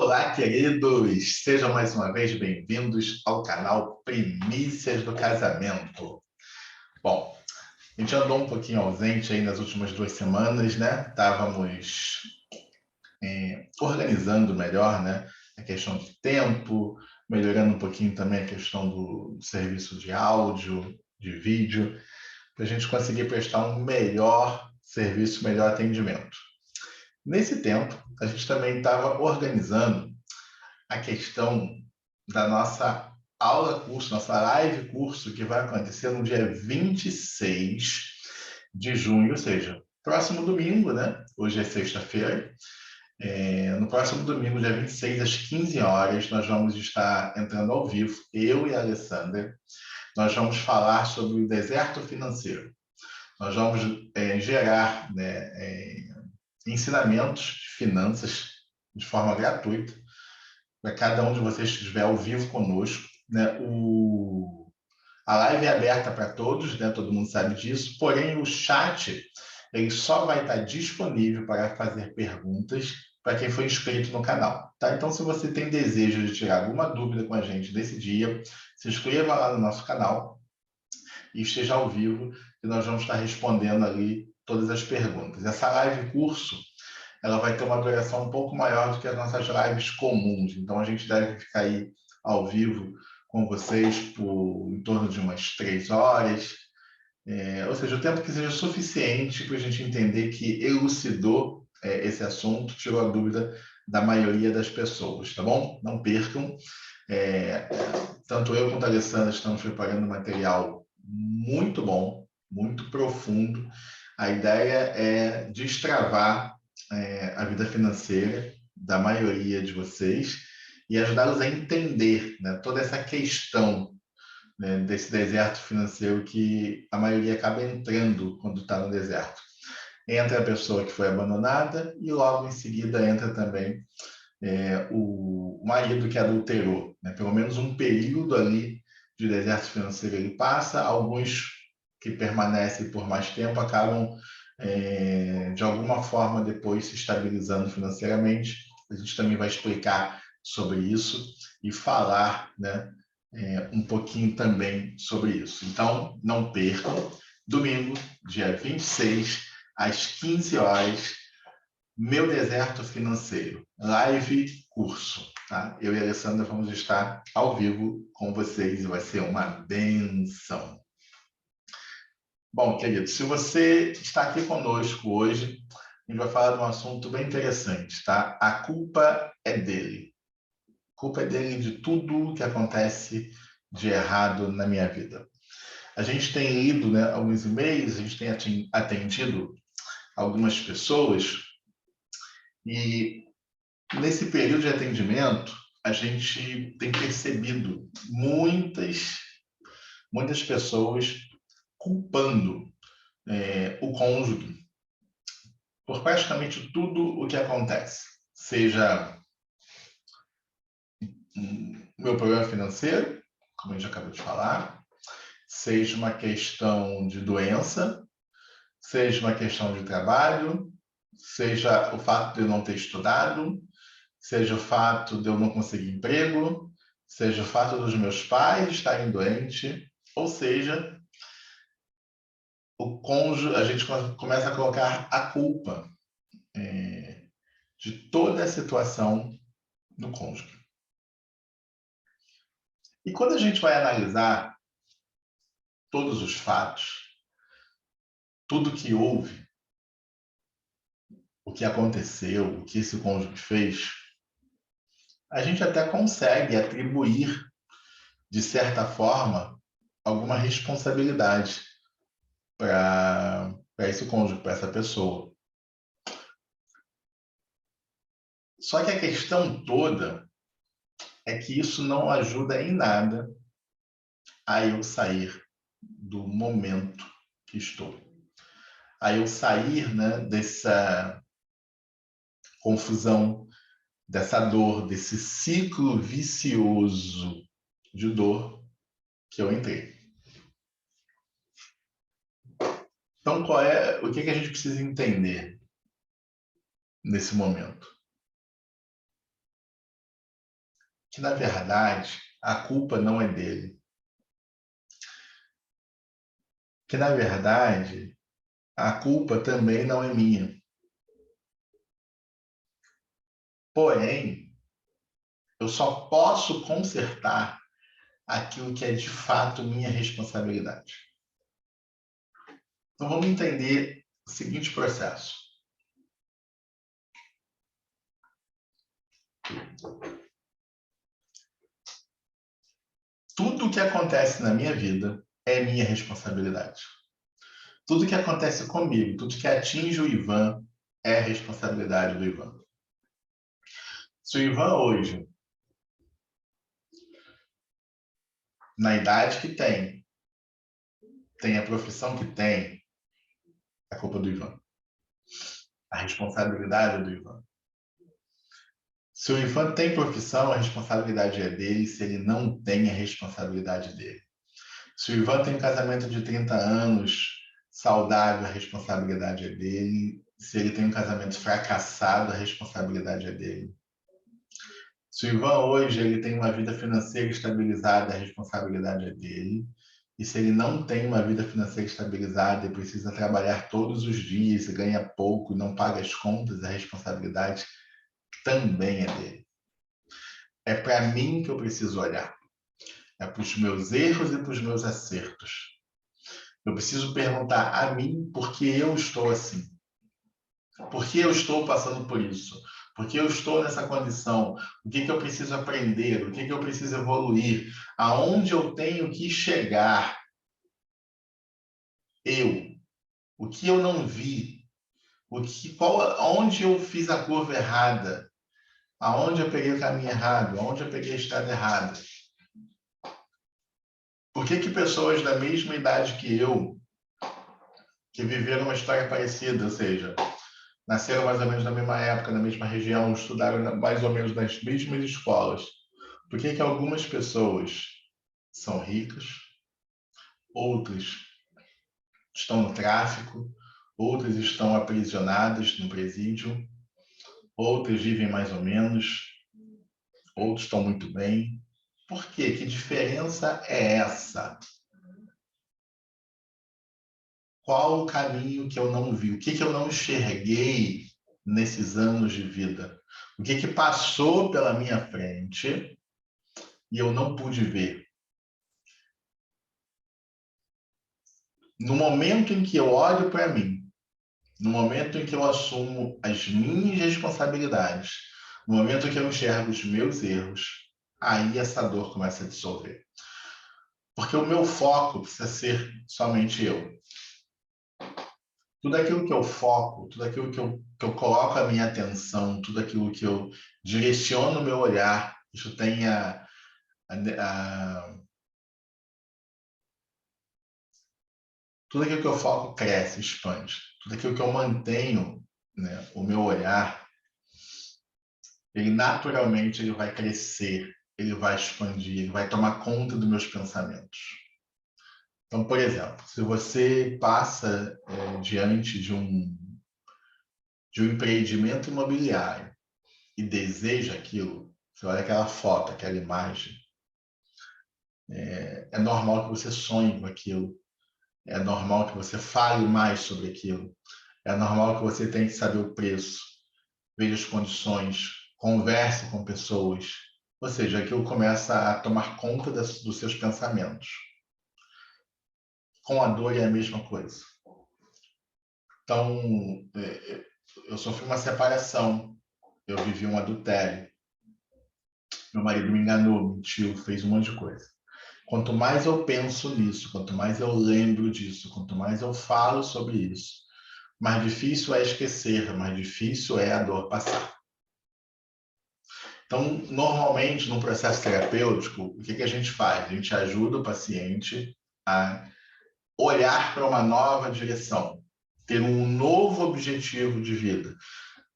Olá, queridos! Sejam mais uma vez bem-vindos ao canal Primícias do Casamento. Bom, a gente andou um pouquinho ausente aí nas últimas 2 semanas, né? Estávamos organizando melhor, né? A questão de tempo, melhorando um pouquinho também a questão do serviço de áudio, de vídeo, para a gente conseguir prestar um melhor serviço, melhor atendimento. Nesse tempo, a gente também estava organizando a questão da nossa aula curso, nossa live curso, que vai acontecer no dia 26 de junho, ou seja, próximo domingo, né? Hoje é sexta-feira. No próximo domingo, dia 26, às 15 horas, nós vamos estar entrando ao vivo, eu e a Alessandra. Nós vamos falar sobre o deserto financeiro. Nós vamos gerar, né, ensinamentos de finanças de forma gratuita para cada um de vocês que estiver ao vivo conosco, né? A live é aberta para todos, né? Todo mundo sabe disso, porém o chat ele só vai estar disponível para fazer perguntas para quem for inscrito no canal, tá? Então, se você tem desejo de tirar alguma dúvida com a gente nesse dia, se inscreva lá no nosso canal e esteja ao vivo, que nós vamos estar respondendo ali todas as perguntas. Essa live curso, ela vai ter uma duração um pouco maior do que as nossas lives comuns. Então, a gente deve ficar aí ao vivo com vocês por em torno de umas 3 horas. Ou seja, o tempo que seja suficiente para a gente entender que elucidou esse assunto, tirou a dúvida da maioria das pessoas, tá bom? Não percam. Tanto eu quanto a Alessandra estamos preparando material muito bom, muito profundo. A ideia é destravar a vida financeira da maioria de vocês e ajudá-los a entender, né, toda essa questão, né, desse deserto financeiro que a maioria acaba entrando quando está no deserto. Entra a pessoa que foi abandonada e logo em seguida entra também o marido que adulterou, né? Pelo menos um período ali de deserto financeiro ele passa, alguns que permanecem por mais tempo acabam de alguma forma depois se estabilizando financeiramente. A gente também vai explicar sobre isso e falar, né, um pouquinho também sobre isso. Então, não percam, domingo, dia 26, às 15 horas, meu Deserto Financeiro, live curso. Tá? Eu e a Alessandra vamos estar ao vivo com vocês e vai ser uma benção. Bom, querido, se você está aqui conosco hoje, a gente vai falar de um assunto bem interessante, tá? A culpa é dele. A culpa é dele de tudo que acontece de errado na minha vida. A gente tem lido, né, alguns e-mails, a gente tem atendido algumas pessoas e nesse período de atendimento a gente tem percebido muitas pessoas culpando o cônjuge por praticamente tudo o que acontece, seja meu problema financeiro, como a gente acabou de falar, seja uma questão de doença, seja uma questão de trabalho, seja o fato de eu não ter estudado, seja o fato de eu não conseguir emprego, seja o fato dos meus pais estarem doentes, ou seja, o cônjuge, a gente começa a colocar a culpa de toda a situação no cônjuge. E quando a gente vai analisar todos os fatos, tudo que houve, o que aconteceu, o que esse cônjuge fez, a gente até consegue atribuir, de certa forma, alguma responsabilidade para esse cônjuge, para essa pessoa. Só que a questão toda é que isso não ajuda em nada a eu sair do momento que estou. A eu sair, né, dessa confusão, dessa dor, desse ciclo vicioso de dor que eu entrei. Então, o que a gente precisa entender nesse momento? que, na verdade, a culpa não é dele. Que, na verdade, a culpa também não é minha. Porém, eu só posso consertar aquilo que é de fato minha responsabilidade. Então, vamos entender o seguinte processo. Tudo o que acontece na minha vida é minha responsabilidade. Tudo que acontece comigo, tudo que atinge o Ivan, é responsabilidade do Ivan. Se o Ivan hoje, na idade que tem a profissão que tem, é culpa do Ivan. A responsabilidade é do Ivan. Se o Ivan tem profissão, a responsabilidade é dele. Se ele não tem, a responsabilidade dele. Se o Ivan tem um casamento de 30 anos saudável, a responsabilidade é dele. Se ele tem um casamento fracassado, a responsabilidade é dele. Se o Ivan hoje ele tem uma vida financeira estabilizada, a responsabilidade é dele. E se ele não tem uma vida financeira estabilizada e precisa trabalhar todos os dias e ganha pouco e não paga as contas, a responsabilidade também é dele. É para mim que eu preciso olhar. É para os meus erros e para os meus acertos. Eu preciso perguntar a mim por que eu estou assim. Por que eu estou passando por isso? Por que eu estou nessa condição? O que eu preciso aprender? O que eu preciso evoluir? Aonde eu tenho que chegar? Eu. O que eu não vi? Onde eu fiz a curva errada? Aonde eu peguei o caminho errado? Aonde eu peguei a estrada errada? Por que pessoas da mesma idade que eu, que viveram uma história parecida, ou seja, nasceram mais ou menos na mesma época, na mesma região, estudaram mais ou menos nas mesmas escolas, por que algumas pessoas são ricas, outras estão no tráfico, outras estão aprisionadas no presídio, outras vivem mais ou menos, outros estão muito bem? Por quê? Que diferença é essa? Qual o caminho que eu não vi? O que eu não enxerguei nesses anos de vida? O que passou pela minha frente e eu não pude ver? No momento em que eu olho para mim, no momento em que eu assumo as minhas responsabilidades, no momento em que eu enxergo os meus erros, aí essa dor começa a dissolver. Porque o meu foco precisa ser somente eu. Tudo aquilo que eu foco, tudo aquilo que eu coloco a minha atenção, tudo aquilo que eu direciono o meu olhar, isso tem tudo aquilo que eu foco cresce, expande. Tudo aquilo que eu mantenho, né, o meu olhar, ele naturalmente ele vai crescer, ele vai expandir, ele vai tomar conta dos meus pensamentos. Então, por exemplo, se você passa diante de um empreendimento imobiliário e deseja aquilo, você olha aquela foto, aquela imagem, é normal que você sonhe com aquilo, é normal que você fale mais sobre aquilo, é normal que você tenha que saber o preço, veja as condições, converse com pessoas, ou seja, aquilo começa a tomar conta dos seus pensamentos. Com a dor é a mesma coisa. Então, eu sofri uma separação, eu vivi um adultério, meu marido me enganou, mentiu, fez um monte de coisa. Quanto mais eu penso nisso, quanto mais eu lembro disso, quanto mais eu falo sobre isso, mais difícil é esquecer, mais difícil é a dor passar. Então, normalmente, no processo terapêutico, o que a gente faz? A gente ajuda o paciente a olhar para uma nova direção, ter um novo objetivo de vida.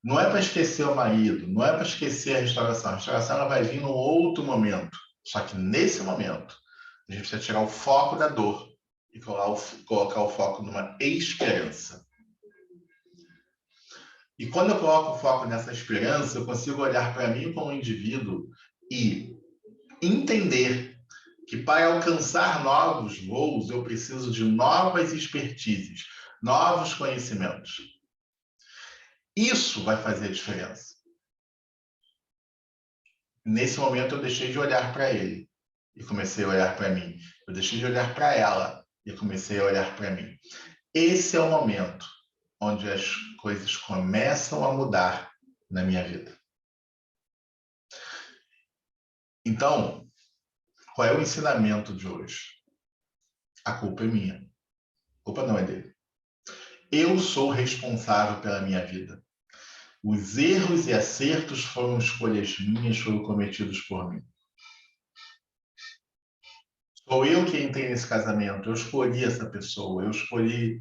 Não é para esquecer o marido, não é para esquecer a restauração. A restauração ela vai vir num outro momento. Só que nesse momento, a gente precisa tirar o foco da dor e colocar o foco numa esperança. E quando eu coloco o foco nessa esperança, eu consigo olhar para mim como indivíduo e entender que para alcançar novos voos eu preciso de novas expertises, novos conhecimentos. Isso vai fazer a diferença. Nesse momento eu deixei de olhar para ele e comecei a olhar para mim. Eu deixei de olhar para ela e comecei a olhar para mim. Esse é o momento onde as coisas começam a mudar na minha vida. Então, qual é o ensinamento de hoje? A culpa é minha. A culpa não é dele. Eu sou responsável pela minha vida. Os erros e acertos foram escolhas minhas, foram cometidos por mim. Sou eu que entrei nesse casamento, eu escolhi essa pessoa,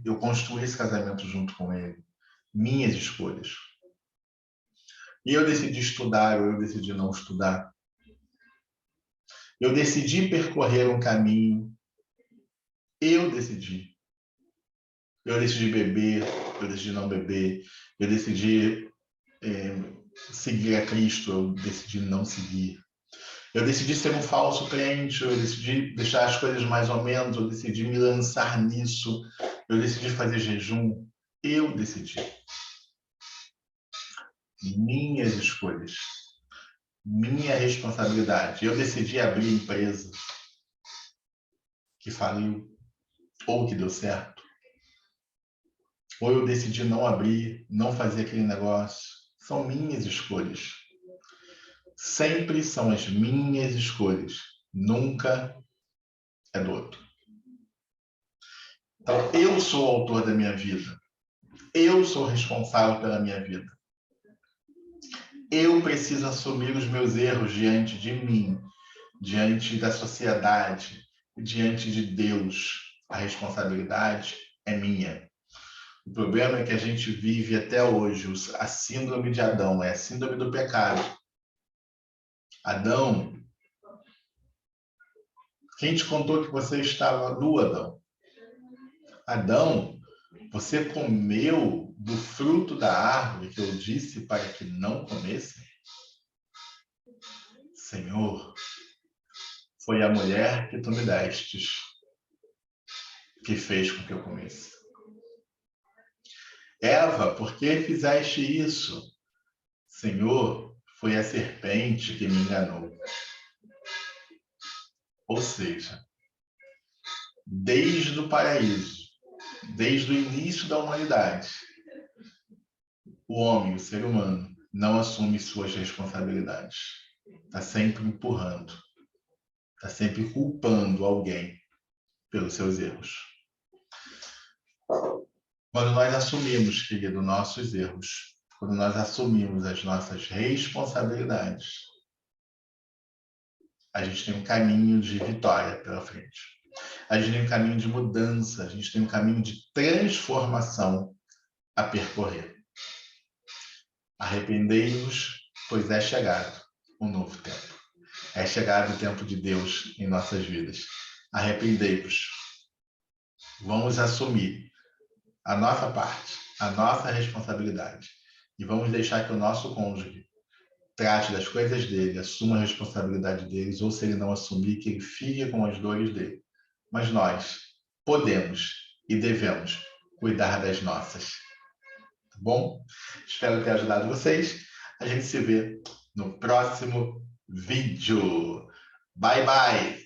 eu construí esse casamento junto com ele. Minhas escolhas. E eu decidi estudar ou eu decidi não estudar. Eu decidi percorrer um caminho. Eu decidi. Eu decidi beber, eu decidi não beber, eu decidi seguir a Cristo, eu decidi não seguir. Eu decidi ser um falso crente, eu decidi deixar as coisas mais ou menos, eu decidi me lançar nisso, eu decidi fazer jejum. Eu decidi. Minhas escolhas. Minha responsabilidade. Eu decidi abrir empresa que faliu ou que deu certo. Ou eu decidi não abrir, não fazer aquele negócio. São minhas escolhas. Sempre são as minhas escolhas. Nunca é do outro. Então, eu sou o autor da minha vida. Eu sou responsável pela minha vida. Eu preciso assumir os meus erros diante de mim, diante da sociedade, diante de Deus. A responsabilidade é minha. O problema é que a gente vive até hoje a síndrome de Adão, é a síndrome do pecado. Adão, quem te contou que você estava nu, Adão? Adão, você comeu do fruto da árvore que eu disse para que não comesse? Senhor, foi a mulher que tu me destes que fez com que eu comesse. Eva, por que fizeste isso? Senhor, foi a serpente que me enganou. Ou seja, desde o paraíso, desde o início da humanidade, o homem, o ser humano, não assume suas responsabilidades. Está sempre empurrando, está sempre culpando alguém pelos seus erros. Quando nós assumimos, querido, nossos erros, quando nós assumimos as nossas responsabilidades, a gente tem um caminho de vitória pela frente. A gente tem um caminho de mudança, a gente tem um caminho de transformação a percorrer. Arrependei-vos, pois é chegado um novo tempo. É chegado o tempo de Deus em nossas vidas. Arrependei-vos. Vamos assumir a nossa parte, a nossa responsabilidade. E vamos deixar que o nosso cônjuge trate das coisas dele, assuma a responsabilidade deles, ou se ele não assumir, que ele fique com as dores dele. Mas nós podemos e devemos cuidar das nossas. Tá bom? Espero ter ajudado vocês. A gente se vê no próximo vídeo. Bye, bye!